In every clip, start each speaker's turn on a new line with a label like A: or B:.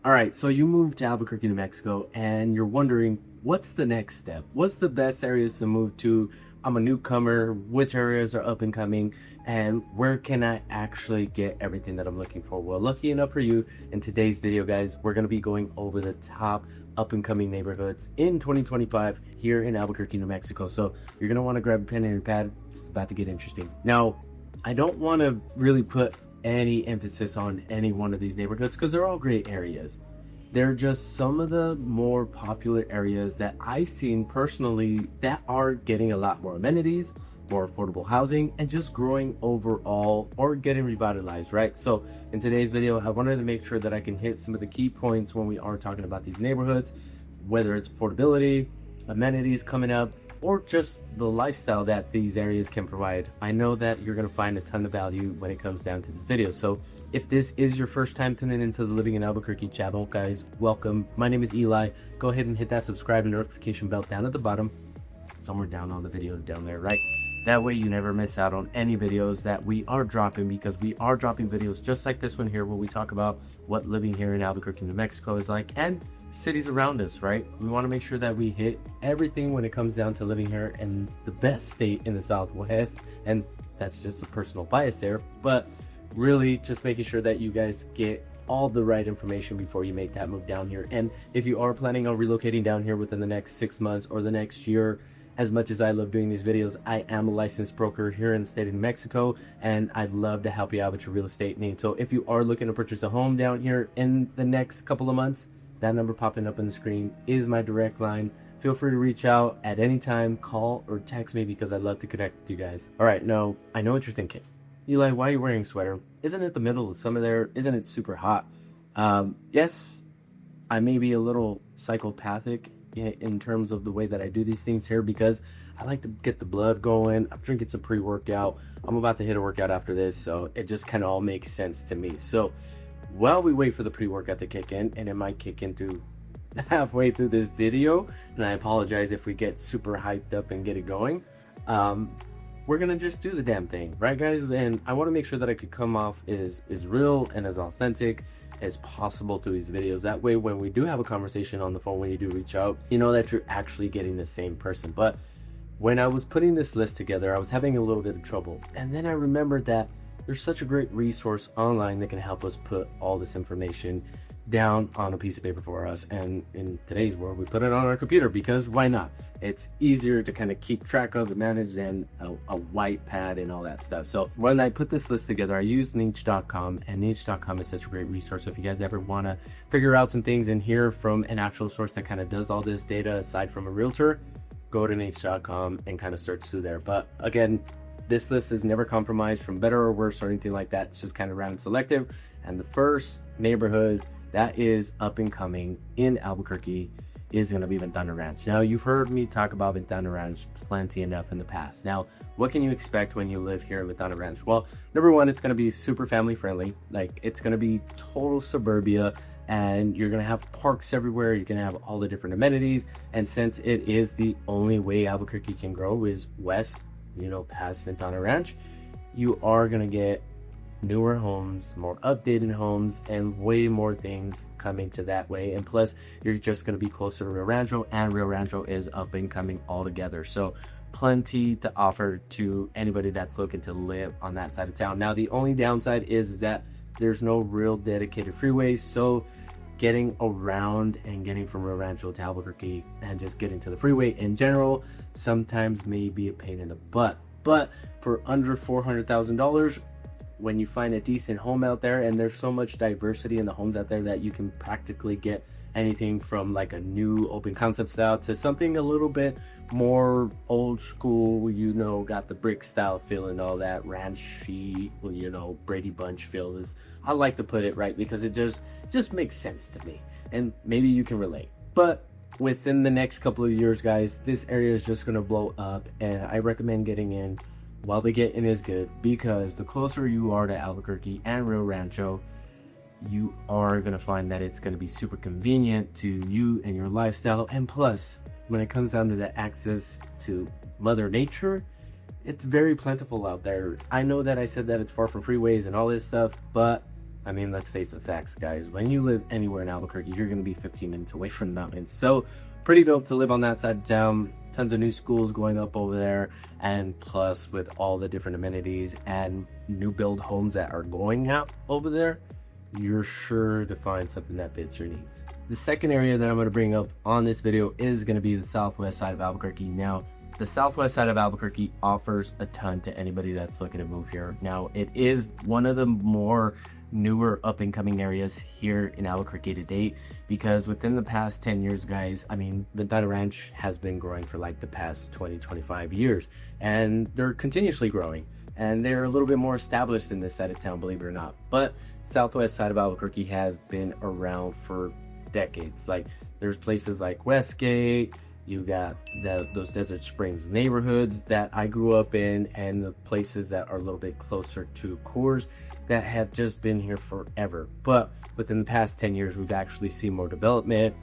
A: All right, so you moved to Albuquerque, New Mexico, and you're wondering what's the next step? What's the best areas to move to? I'm a newcomer, which areas are up and coming, and where can I actually get everything that I'm looking for? Well, lucky enough for you, in today's video, guys, we're going to be going over the top up and coming neighborhoods in 2025 here in Albuquerque, New Mexico. So you're going to want to grab a pen and a pad. It's about to get interesting. Now, I don't want to really put any emphasis on any one of these neighborhoods because they're all great areas. They're just some of the more popular areas that I've seen personally that are getting a lot more amenities, more affordable housing, and just growing overall or getting revitalized, right? So in today's video, I wanted to make sure that I can hit some of the key points when we are talking about these neighborhoods, whether it's affordability, amenities coming up, or just the lifestyle that these areas can provide. I know that you're gonna find a ton of value when it comes down to this video. So if this is your first time tuning into the Living in Albuquerque channel, guys, welcome. My name is Eli. Go ahead and hit that subscribe and notification bell down at the bottom, somewhere down on the video down there, right? That way you never miss out on any videos that we are dropping, because we are dropping videos just like this one here where we talk about what living here in Albuquerque, New Mexico is like, and cities around us, right? We want to make sure that we hit everything when it comes down to living here in the best state in the Southwest, and that's just a personal bias there, but really just making sure that you guys get all the right information before you make that move down here. And if you are planning on relocating down here within the next 6 months or the next year, as much as I love doing these videos, I am a licensed broker here in the state of New Mexico, and I'd love to help you out with your real estate needs. So if you are looking to purchase a home down here in the next couple of months, that number popping up on the screen is my direct line. Feel free to reach out at any time, call or text me, because I'd love to connect with you guys. All right, now I know what you're thinking. Eli, why are you wearing a sweater? Isn't it the middle of summer there? Isn't it super hot? Yes, I may be a little psychopathic in terms of the way that I do these things here, because I like to get the blood going. I'm drinking some pre-workout. I'm about to hit a workout after this, so it just kind of all makes sense to me. So while we wait for the pre-workout to kick in, and it might kick in through halfway through this video, and I apologize if we get super hyped up and get it going, we're gonna just do the damn thing, right, guys? And I want to make sure that I could come off as real and as authentic as possible through these videos. That way, when we do have a conversation on the phone, when you do reach out, you know that you're actually getting the same person. But when I was putting this list together, I was having a little bit of trouble, and then I remembered that there's such a great resource online that can help us put all this information down on a piece of paper for us. And in today's world, we put it on our computer, because why not? It's easier to kind of keep track of and manage than a white pad and all that stuff. So when I put this list together, I used niche.com, and niche.com is such a great resource. If you guys ever want to figure out some things and hear from an actual source that kind of does all this data aside from a realtor, go to niche.com and kind of search through there. But again, this list is never compromised from better or worse or anything like that. It's just kind of random selective. And the first neighborhood that is up and coming in Albuquerque is going to be Ventana Ranch. Now, you've heard me talk about Ventana Ranch plenty enough in the past. Now, what can you expect when you live here in Ventana Ranch? Well, number one, it's going to be super family friendly. Like, it's going to be total suburbia, and you're going to have parks everywhere. You're going to have all the different amenities. And since it is the only way Albuquerque can grow is west, past Ventana Ranch, you are going to get newer homes, more updated homes, and way more things coming to that way. And plus, you're just going to be closer to Rio Rancho, and Rio Rancho is up and coming altogether. So plenty to offer to anybody that's looking to live on that side of town. Now, the only downside is that there's no real dedicated freeways, so getting around and getting from Rio Rancho to Albuquerque and just getting to the freeway in general sometimes may be a pain in the butt. But for under $400,000, when you find a decent home out there, and there's so much diversity in the homes out there that you can practically get anything from like a new open concept style to something a little bit more old school, got the brick style feel and all that ranchy, Brady Bunch feel, is I like to put it, right? Because it just makes sense to me, and maybe you can relate. But within the next couple of years, guys, this area is just going to blow up, and I recommend getting in while the getting is good, because the closer you are to Albuquerque and Rio Rancho, you are going to find that it's going to be super convenient to you and your lifestyle. And plus, when it comes down to the access to Mother Nature, it's very plentiful out there. I know that I said that it's far from freeways and all this stuff, but I mean, let's face the facts, guys. When you live anywhere in Albuquerque, you're going to be 15 minutes away from the mountains. So pretty dope to live on that side of town. Tons of new schools going up over there, and plus with all the different amenities and new build homes that are going up over there, you're sure to find something that fits your needs. The second area that I'm going to bring up on this video is going to be the southwest side of Albuquerque. Now, the southwest side of Albuquerque offers a ton to anybody that's looking to move here. Now, it is one of the more newer up-and-coming areas here in Albuquerque to date, because within the past 10 years, guys, I mean, Ventana Ranch has been growing for like the past 20-25 years, and they're continuously growing, and they're a little bit more established in this side of town, believe it or not. But southwest side of Albuquerque has been around for decades. Like, there's places like Westgate, you got those Desert Springs neighborhoods that I grew up in, and the places that are a little bit closer to Coors that have just been here forever. But within the past 10 years, we've actually seen more development,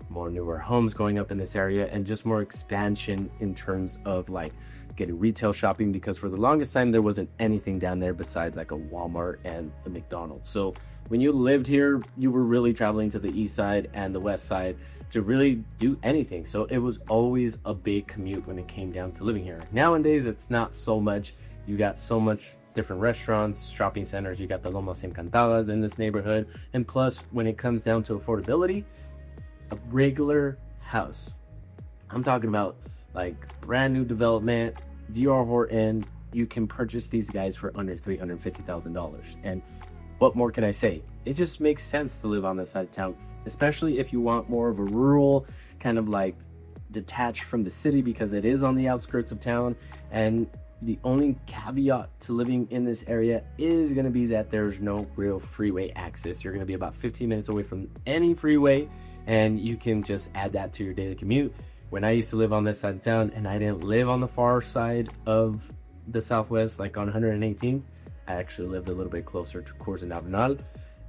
A: more newer homes going up in this area, and just more expansion in terms of like getting retail shopping, because for the longest time there wasn't anything down there besides like a Walmart and a McDonald's. So when you lived here, you were really traveling to the east side and the west side to really do anything. So it was always a big commute when it came down to living here. Nowadays, it's not so much. You got so much different restaurants, shopping centers. You got the Lomas Encantadas in this neighborhood. And plus, when it comes down to affordability, a regular house, I'm talking about like brand new development, D.R. Horton, you can purchase these guys for under $350,000. And what more can I say? It just makes sense to live on this side of town, especially if you want more of a rural, kind of like detached from the city, because it is on the outskirts of town. And the only caveat to living in this area is going to be that there's no real freeway access. You're going to be about 15 minutes away from any freeway, and you can just add that to your daily commute. When I used to live on this side of town, and I didn't live on the far side of the southwest, like on 118, I actually lived a little bit closer to Coors and Avenal.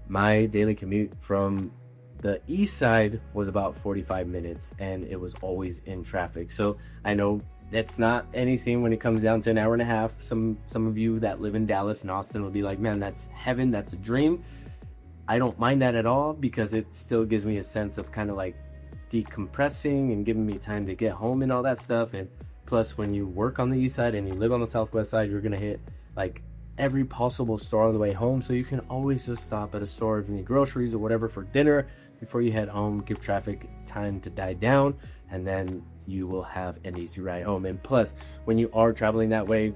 A: My daily commute from the east side was about 45 minutes, and it was always in traffic. So I know that's not anything when it comes down to an hour and a half. Some of you that live in Dallas and Austin will be like, man, that's heaven, that's a dream. I don't mind that at all, because it still gives me a sense of kind of like decompressing and giving me time to get home and all that stuff. And plus, when you work on the east side and you live on the southwest side, you're gonna hit like every possible store on the way home, so you can always just stop at a store if you need groceries or whatever for dinner before you head home. Give traffic time to die down, and then you will have an easy ride home. And plus, when you are traveling that way,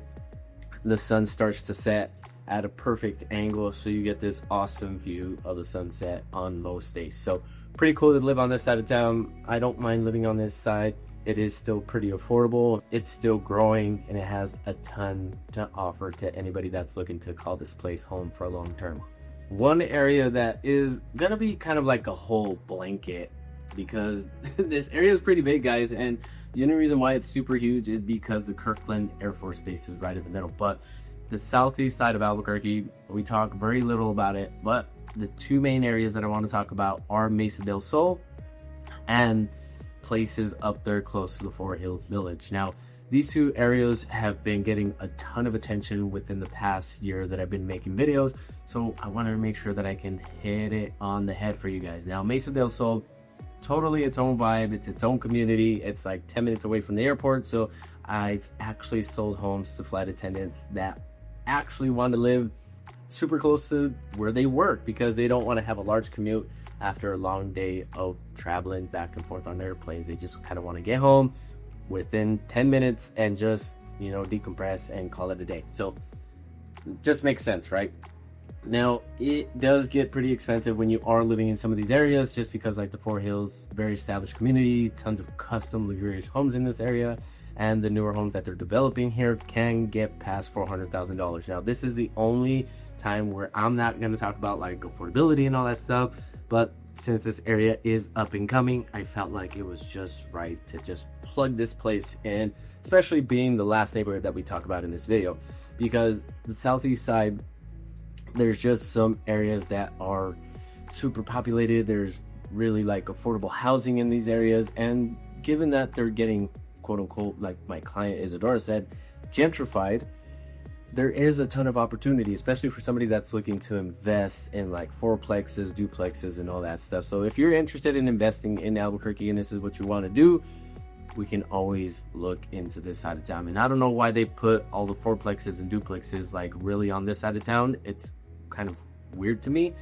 A: the sun starts to set at a perfect angle, so you get this awesome view of the sunset on most days. So pretty cool to live on this side of town. I don't mind living on this side. It is still pretty affordable, it's still growing, and it has a ton to offer to anybody that's looking to call this place home for a long term. One area that is gonna be kind of like a whole blanket, because this area is pretty big, guys, and the only reason why it's super huge is because the Kirkland Air Force Base is right in the middle. But the southeast side of Albuquerque, we talk very little about it, but the two main areas that I want to talk about are Mesa del Sol and places up there close to the Fort Hills Village. Now, these two areas have been getting a ton of attention within the past year that I've been making videos, so I wanted to make sure that I can hit it on the head for you guys. Now, Mesa del Sol, totally its own vibe, it's its own community. It's like 10 minutes away from the airport, so I've actually sold homes to flight attendants that actually want to live super close to where they work, because they don't want to have a large commute after a long day of traveling back and forth on airplanes. They just kind of want to get home within 10 minutes and just, you know, decompress and call it a day. So it just makes sense, right? Now, it does get pretty expensive when you are living in some of these areas, just because like the Fort Hills, very established community, tons of custom luxurious homes in this area, and the newer homes that they're developing here can get past $400,000. Now, this is the only time where I'm not going to talk about like affordability and all that stuff, but since this area is up and coming, I felt like it was just right to just plug this place in, especially being the last neighborhood that we talk about in this video, because the southeast side, there's just some areas that are super populated. There's really like affordable housing in these areas, and given that they're getting quote unquote, like my client Isadora said, gentrified, there is a ton of opportunity, especially for somebody that's looking to invest in like fourplexes, duplexes, and all that stuff. So if you're interested in investing in Albuquerque and this is what you want to do, we can always look into this side of town. And I don't know why they put all the fourplexes and duplexes like really on this side of town. It's kind of weird to me.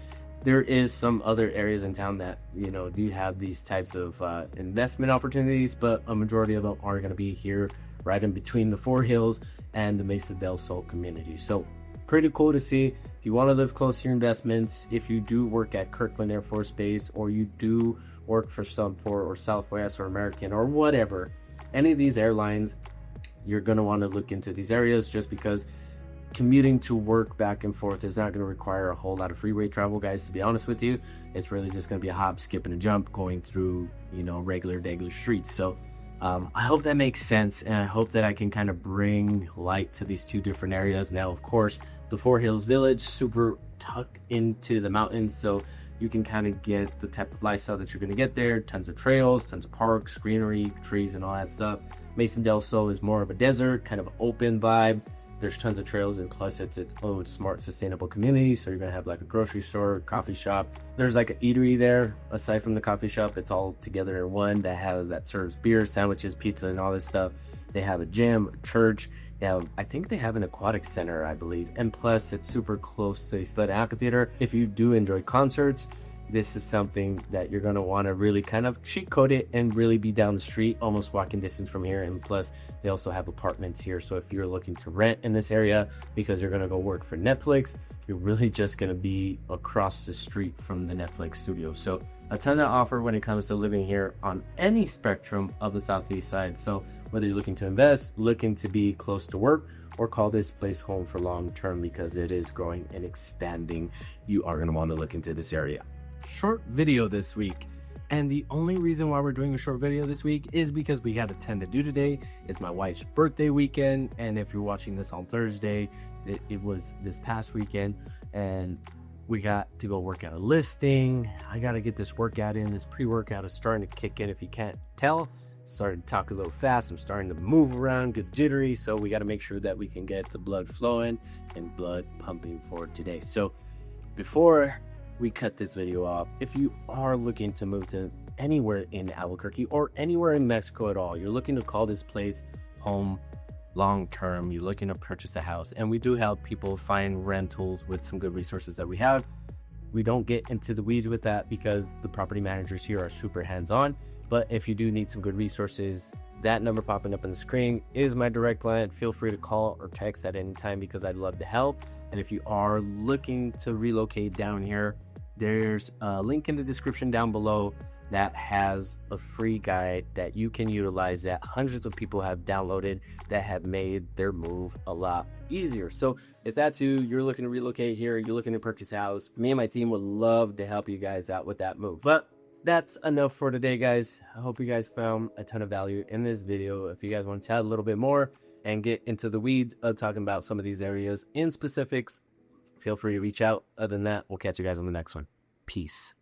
A: There is some other areas in town that, you know, do have these types of investment opportunities, but a majority of them are going to be here right in between the Four Hills and the Mesa del Sol community. So pretty cool to see. If you want to live close to your investments, if you do work at Kirkland Air Force Base, or you do work for Sunport or Southwest or American or whatever, any of these airlines, you're going to want to look into these areas, just because commuting to work back and forth is not going to require a whole lot of freeway travel, guys. To be honest with you, it's really just going to be a hop, skip, and a jump going through, you know, regular streets. So I hope that makes sense, and I hope that I can kind of bring light to these two different areas. Now, of course, the Four Hills Village, super tucked into the mountains, so you can kind of get the type of lifestyle that you're going to get there. Tons of trails, tons of parks, greenery, trees, and all that stuff. Mesa del Sol is more of a desert, kind of open vibe. There's tons of trails, and plus it's its own smart, sustainable community. So you're gonna have like a grocery store, coffee shop. There's like an eatery there. Aside from the coffee shop, it's all together in one that serves beer, sandwiches, pizza, and all this stuff. They have a gym, a church. I think they have an aquatic center, I believe. And plus, it's super close to the Sled Amphitheater. If you do enjoy concerts, this is something that you're going to want to really kind of cheat code it and really be down the street, almost walking distance from here. And plus, they also have apartments here. So if you're looking to rent in this area because you're going to go work for Netflix, you're really just going to be across the street from the Netflix studio. So a ton to offer when it comes to living here on any spectrum of the Southeast side. So whether you're looking to invest, looking to be close to work, or call this place home for long term because it is growing and expanding, you are going to want to look into this area. Short video this week, and the only reason why we're doing a short video this week is because we had a ton to do today. It's my wife's birthday weekend, and if you're watching this on Thursday, it was this past weekend, and we got to go work out a listing. I got to get this workout in. This pre-workout is starting to kick in. If you can't tell, started to talk a little fast. I'm starting to move around, get jittery, so we got to make sure that we can get the blood flowing and blood pumping for today. So before we cut this video off, if you are looking to move to anywhere in Albuquerque or anywhere in Mexico at all, you're looking to call this place home long term, you're looking to purchase a house, and we do help people find rentals with some good resources that we have. We don't get into the weeds with that because the property managers here are super hands-on. But if you do need some good resources, that number popping up on the screen is my direct line. Feel free to call or text at any time because I'd love to help. And if you are looking to relocate down here, there's a link in the description down below that has a free guide that you can utilize that hundreds of people have downloaded that have made their move a lot easier. So if that's you, you're looking to relocate here, you're looking to purchase a house, me and my team would love to help you guys out with that move. But that's enough for today, guys. I hope you guys found a ton of value in this video. If you guys want to chat a little bit more and get into the weeds of talking about some of these areas in specifics, feel free to reach out. Other than that, we'll catch you guys on the next one. Peace.